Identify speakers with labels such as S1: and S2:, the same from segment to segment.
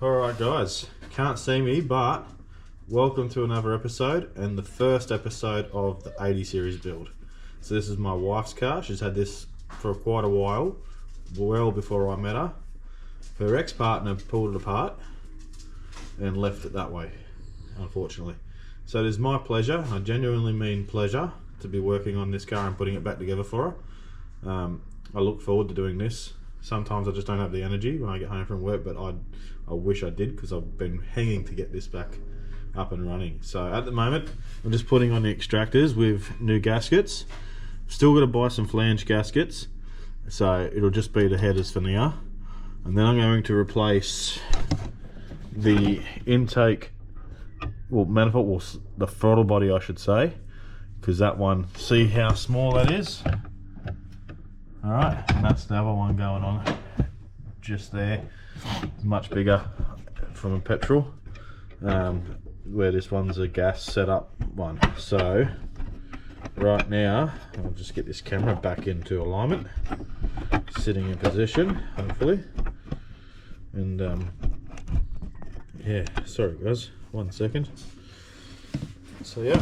S1: Alright guys, can't see me, but welcome to another episode, and the first episode of the 80 series build. So this is my wife's car. She's had this for quite a while, well before I met her. Her ex-partner pulled it apart and left it that way, unfortunately. So it is my pleasure, I genuinely mean pleasure, to be working on this car and putting it back together for her. I look forward to doing this. Sometimes I just don't have the energy when I get home from work, but I wish I did, because I've been hanging to get this back up and running. So at the moment, I'm just putting on the extractors with new gaskets. Still got to buy some flange gaskets, so it'll just be the headers for now. And then I'm going to replace the intake, well, manifold, well, the throttle body I should say, because that one, see how small that is? Alright, and that's the other one going on just there. It's much bigger from a petrol, where this one's a gas setup one. So right now, I'll just get this camera back into alignment, sitting in position, hopefully. And yeah, sorry guys, 1 second. So yeah.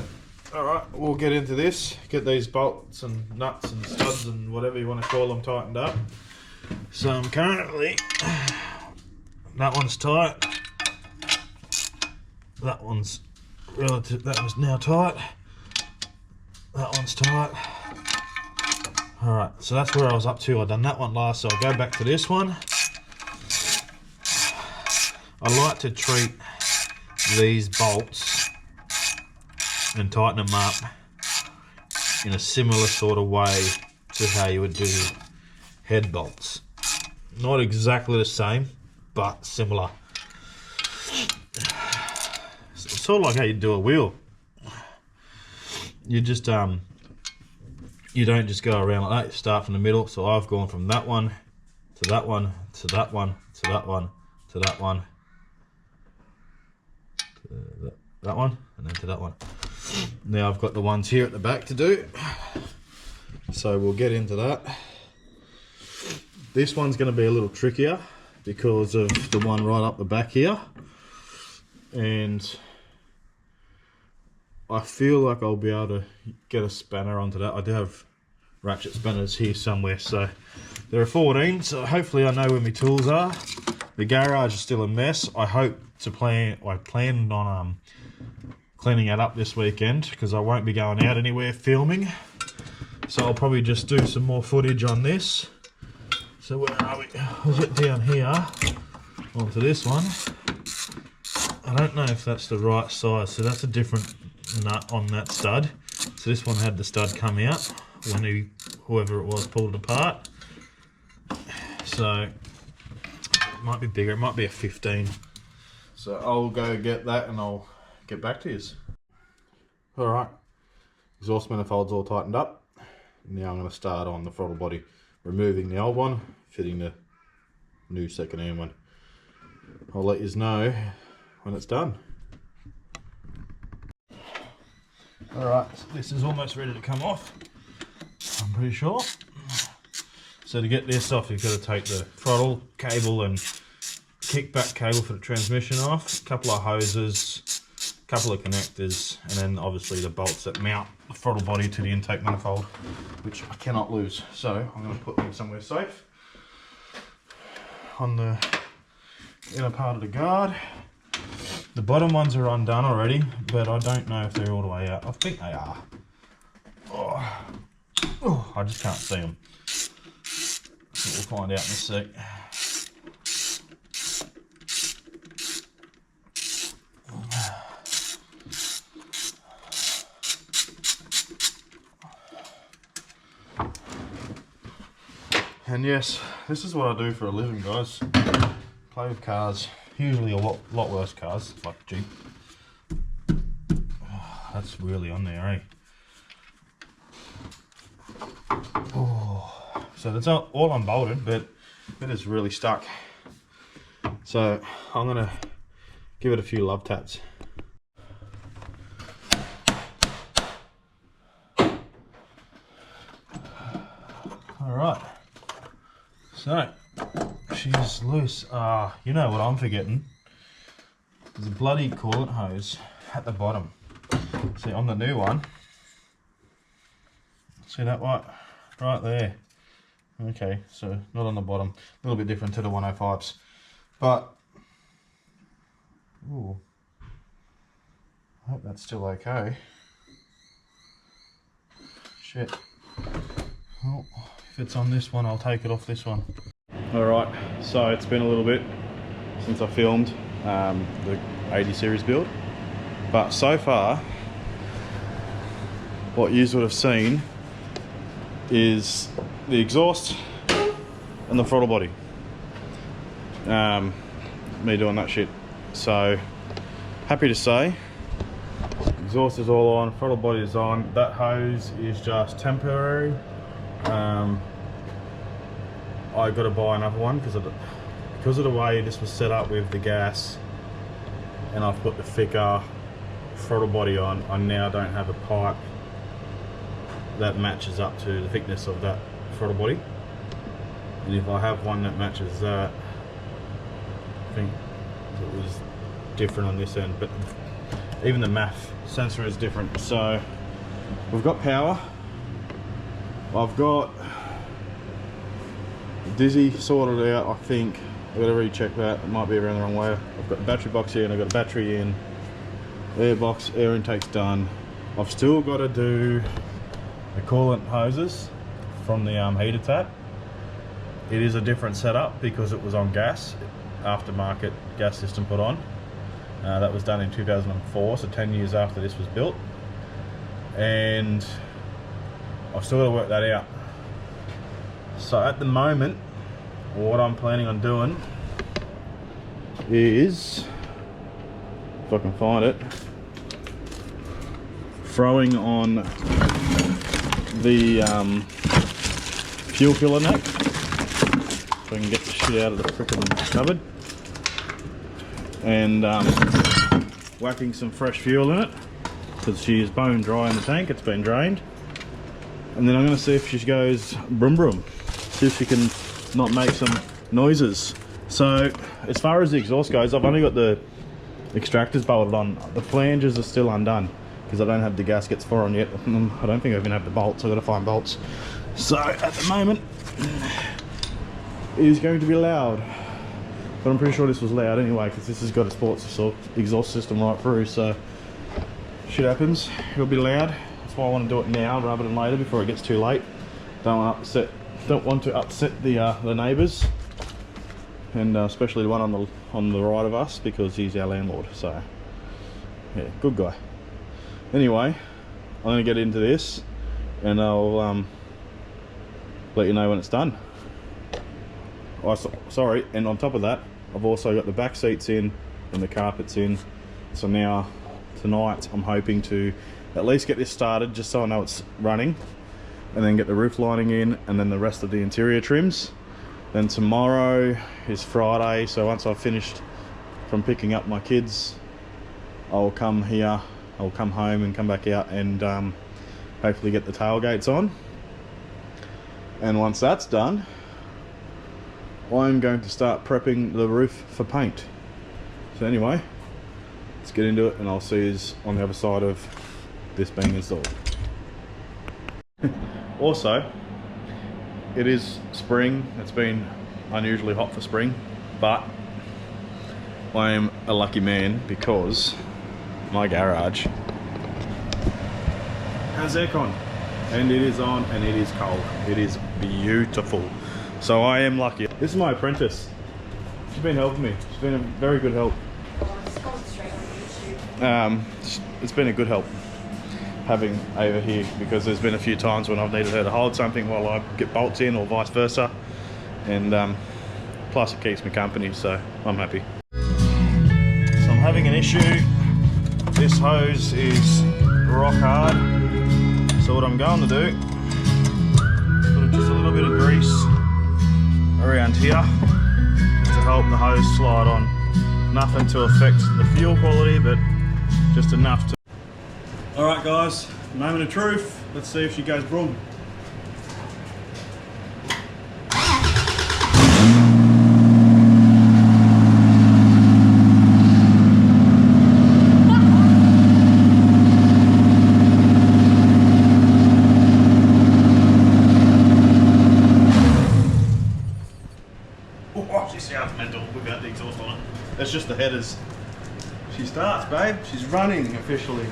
S1: Alright, we'll get into this, get these bolts and nuts and studs and whatever you want to call them tightened up. So I'm currently, that one's tight, that one's relative, that one's now tight, that one's tight. Alright, so that's where I was up to. I done that one last, so I'll go back to this one. I like to treat these bolts and tighten them up in a similar sort of way to how you would do head bolts. Not exactly the same, but similar. It's sort of like how you do a wheel. You just you don't just go around like that. You start from the middle. So I've gone from that one to that one to that one to that one to that one to that one, and then to that one. Now I've got the ones here at the back to do, so we'll get into that. This one's going to be a little trickier because of the one right up the back here, and I feel like I'll be able to get a spanner onto that. I do have ratchet spanners here somewhere, so they're a 14, so hopefully I know where my tools are. The garage is still a mess. I planned on cleaning it up this weekend, because I won't be going out anywhere filming, so I'll probably just do some more footage on this. So where are we? I'll get down here onto this one. I don't know if that's the right size, so that's a different nut on that stud. So this one had the stud come out when whoever it was pulled it apart, so it might be bigger. It might be a 15. So I'll go get that and I'll get back to you. Alright, exhaust manifold's all tightened up. Now I'm going to start on the throttle body, removing the old one, fitting the new second-hand one. I'll let you know when it's done. Alright, so this is almost ready to come off, I'm pretty sure. So to get this off, you've got to take the throttle cable and kickback cable for the transmission off, a couple of hoses, a couple of connectors, and then obviously the bolts that mount the throttle body to the intake manifold, which I cannot lose. So I'm going to put them somewhere safe on the inner part of the guard. The bottom ones are undone already, but I don't know if they're all the way out. I think they are. Oh, I just can't see them. We'll find out in a sec. And yes, this is what I do for a living, guys. Play with cars. Usually a lot worse cars, like Jeep. Oh, that's really on there, eh? Oh, so that's all unbolted, but it is really stuck. So I'm gonna give it a few love taps. All right. So she's loose. You know what I'm forgetting? There's a bloody coolant hose at the bottom. See, on the new one, see that right there. Okay, so not on the bottom. A little bit different to the 105s. But, ooh, I hope that's still okay. Shit. Well, if it's on this one, I'll take it off this one. Alright, so it's been a little bit since I filmed the 80 series build. But so far, what you would have seen is the exhaust and the throttle body. Me doing that shit. So, happy to say, exhaust is all on, throttle body is on. That hose is just temporary. I got to buy another one because of the way this was set up with the gas, and I've put the thicker throttle body on. I now don't have a pipe that matches up to the thickness of that throttle body, and if I have one that matches that, I think it was different on this end, but even the MAF sensor is different. So we've got power. I've got Dizzy sorted out, I think. I've got to recheck that, it might be around the wrong way. I've got the battery box here and I've got a battery in, air box, air intake's done. I've still got to do the coolant hoses from the heater tap. It is a different setup because it was on gas, aftermarket gas system put on. That was done in 2004, so 10 years after this was built. And I've still got to work that out. So at the moment, what I'm planning on doing is, if I can find it, throwing on the fuel filler neck, so I can get the shit out of the frickin' cupboard, and whacking some fresh fuel in it, because she is bone dry in the tank, it's been drained. And then I'm going to see if she goes brum brum, see if she can not make some noises. So as far as the exhaust goes, I've only got the extractors bolted on. The flanges are still undone because I don't have the gaskets for on yet. I don't think I even have the bolts. I've got to find bolts. So at the moment it is going to be loud, but I'm pretty sure this was loud anyway because this has got a sports exhaust system right through. So shit happens, it'll be loud. That's why I want to do it now rather than later before it gets too late. Don't want to upset the neighbours, and especially the one on the right of us, because he's our landlord. So yeah, good guy. Anyway, I'm going to get into this and I'll let you know when it's done. Oh, sorry, and on top of that, I've also got the back seats in and the carpets in. So now tonight I'm hoping to at least get this started just so I know it's running, and then get the roof lining in, and then the rest of the interior trims. Then tomorrow is Friday, so once I've finished from picking up my kids, I'll come here, I'll come home and come back out and hopefully get the tailgates on. And once that's done, I'm going to start prepping the roof for paint. So anyway, let's get into it, and I'll see you on the other side of this being installed. Also, it is spring. It's been unusually hot for spring, but I am a lucky man because my garage has aircon, and it is on, and it is cold. It is beautiful. So I am lucky. This is my apprentice. She's been helping me. She's been a very good help. It's been a good help having Ava here, because there's been a few times when I've needed her to hold something while I get bolts in, or vice versa, and plus it keeps me company, so I'm happy. So I'm having an issue. This hose is rock hard, so what I'm going to do, put just a little bit of grease around here just to help the hose slide on. Nothing to affect the fuel quality, but just enough to. Alright guys, moment of truth. Let's see if she goes broom. exhaust on it. It's just the headers. She starts, babe. She's running officially.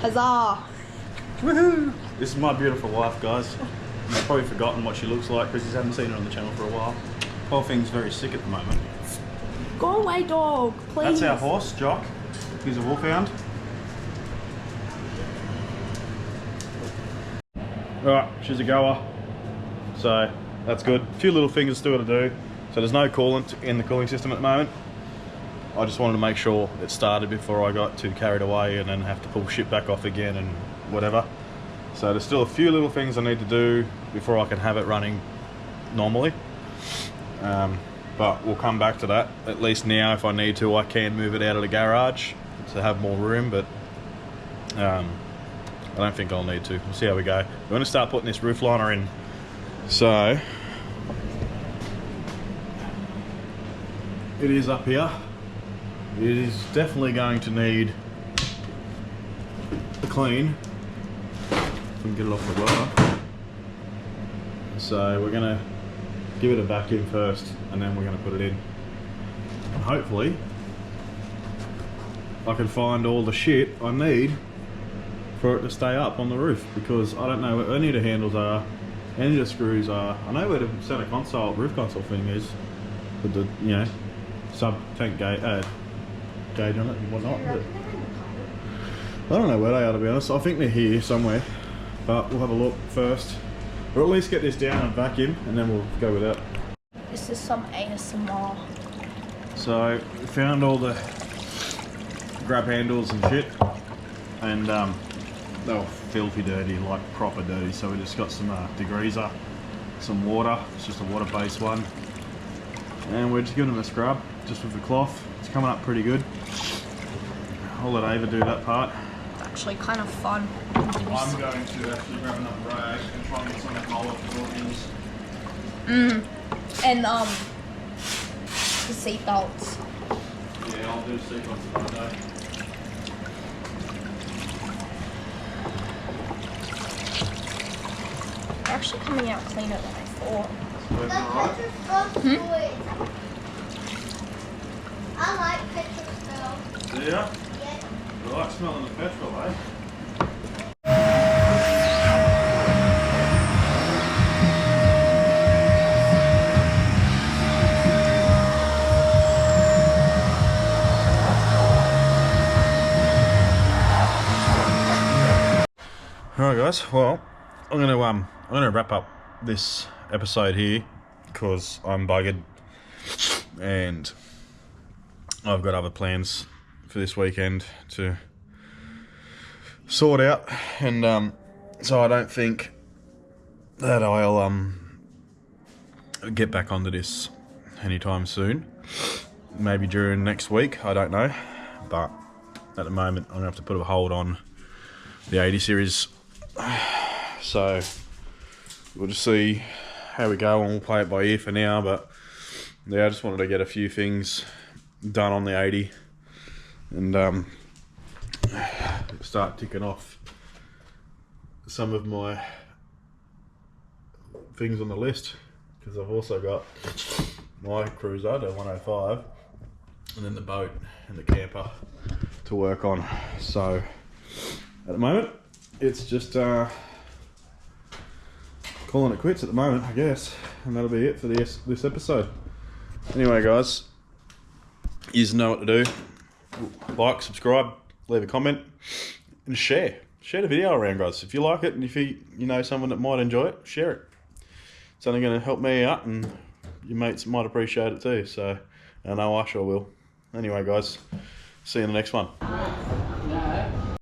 S2: Huzzah!
S1: Woohoo! This is my beautiful wife, guys. You've probably forgotten what she looks like because you haven't seen her on the channel for a while. Whole thing's very sick at the moment.
S2: Go away, dog, please.
S1: That's our horse, Jock. He's a wolfhound. Alright, she's a goer. So that's good. A few little things still to do. So there's no coolant in the cooling system at the moment. I just wanted to make sure it started before I got too carried away and then have to pull shit back off again and whatever. So there's still a few little things I need to do before I can have it running normally. But we'll come back to that. At least now, if I need to, I can move it out of the garage to have more room, but I don't think I'll need to. We'll see how we go. We're going to start putting this roof liner in. So it is up here. It is definitely going to need a clean. If we can get it off the blower. So we're going to give it a vacuum first and then we're going to put it in. And hopefully I can find all the shit I need for it to stay up on the roof, because I don't know where any of the handles are, any of the screws are. I know where the center console, roof console thing is, with the, you know, sub tank gauge on it and whatnot. But I don't know where they are, to be honest. I think they're here somewhere, but we'll have a look first. Or at least get this down and vacuum, and then we'll go with that.
S2: This is some ASMR. So
S1: we found all the grab handles and shit, and they were filthy dirty, like proper dirty. So we just got some degreaser, some water. It's just a water-based one, and we're just giving them a scrub just with the cloth. It's coming up pretty good. I'll let Ava do that part.
S2: It's actually kind of fun.
S1: I'm going to actually grab another rag and try and get some alcohol off the door hinges.
S2: And the seat belts.
S1: Yeah, I'll do seat belts another day.
S2: They're actually coming out cleaner than I thought.
S3: I like petrol smell.
S1: Do ya?
S3: Yeah.
S1: You like smelling the petrol, eh? Alright guys, well, I'm gonna wrap up this episode here because I'm buggered and I've got other plans for this weekend to sort out, and so I don't think that I'll get back onto this anytime soon. Maybe during next week, I don't know, but at the moment I'm gonna have to put a hold on the 80 series. So we'll just see how we go, and we'll play it by ear for now. But yeah, I just wanted to get a few things done on the 80 and start ticking off some of my things on the list, because I've also got my cruiser, the 105, and then the boat and the camper to work on. So at the moment it's just calling it quits at the moment, I guess, and that'll be it for this episode. Anyway guys, you know what to do. Like, subscribe, leave a comment, and share the video around, guys. If you like it and if you know someone that might enjoy it, share it. It's only going to help me out, and your mates might appreciate it too, so I know I sure will. Anyway guys, see you in the next one.